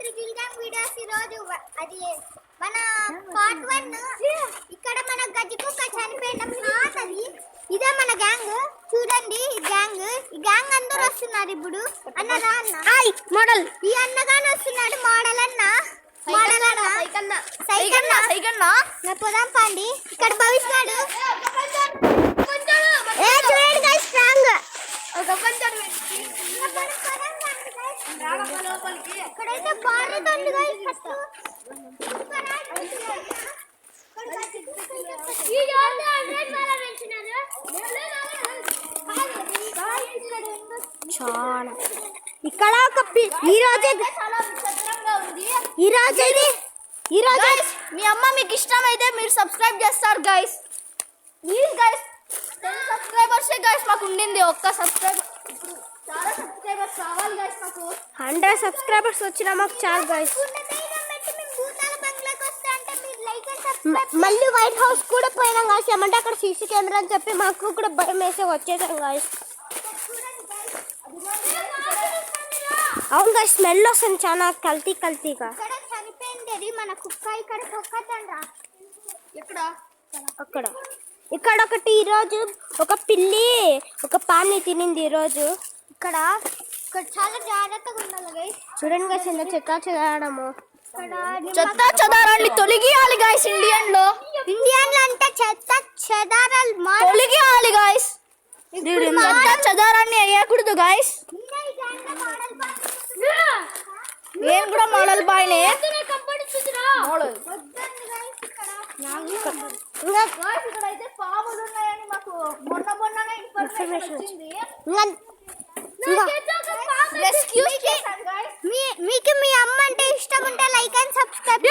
triple gang videos ఈ రోజు అది మన పార్ట్ 1 ఇక్కడ మన గజ్జికుక్క చనిపోయిన ప్లాట్ అది ఇదే మన గ్యాంగ్ చూడండి ఈ గ్యాంగ్ అందరూ వస్తున్నారు ఇప్పుడు అన్నరా అన్న హాయ్ మోడల్ ఈ అన్నగాని వస్తున్నాడు మోడల్ అన్న సైకన్న నా పొలం పండి ఇక్కడ భవిష్యత్తు ఏ చూడండి గైస్ స్ట్రాంగ్ ఒక పంచర్ ఇక్కడైతే బాగుంటుంది గైస్ ఫస్ట్ చాలా ఇక్కడ ఒక ఈరోజు మీ అమ్మ మీకు ఇష్టమైతే మీరు సబ్స్క్రైబ్ చేస్తారు guys please guys 10 subscribers guys మాకు ఉండింది ఒక్క సబ్స్క్రైబర్ ఇప్పుడు చాలా సబ్స్క్రైబర్స్ కావాలి గైస్ మాకు 100 సబ్స్క్రైబర్స్ వచ్చినా మాకు చాలు గైస్ మళ్ళీ వైట్ హౌస్ కూడా పోయినాం గాయస్ ఏమంటే అక్కడ సీసీ కెమెరా అని చెప్పి మాకు కూడా భయం వేసి వచ్చేసాం గాయస్ అవును గాయస్ స్మెల్ వస్తుంది చాలా కల్తీగా చనిపోయింది మన కుక్క ఇక్కడ కుక్కదండ్రా ఇక్కడ ఒకటి ఈరోజు ఒక పిల్లి ఒక పాన్ని తినింది ఈరోజు ఇక్కడ చాలా జాగ్రత్తగా ఉండాలి గైస్ చూడండి గైస్ ఎంత చెత్త చెదారము చెత్త చెదారాన్ని తొలగియాలి గైస్ ఇండియన్ లో అంటే చెత్త చెదారాలు తొలగియాలి గైస్ చెత్త చెదారాన్ని వేయకూడదు గైస్ నేను కూడా మోడల్ బాయ్నే ఇక్కడైతే పాములు ఉన్నాయని మాకు మొన్ననే ఇన్ఫర్మేషన్ వచ్చింది మీకు మీ అమ్మ అంటే ఇష్టం ఉంటే లైక్ అండ్ సబ్స్క్రైబ్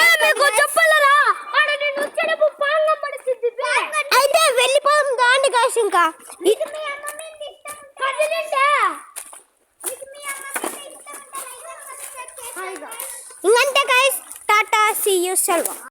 చెప్పాలరా అయితే వెళ్ళిపోదాం దాన్ని గాయస్ ఇంకా ఇంకంతే guys tata see you Selva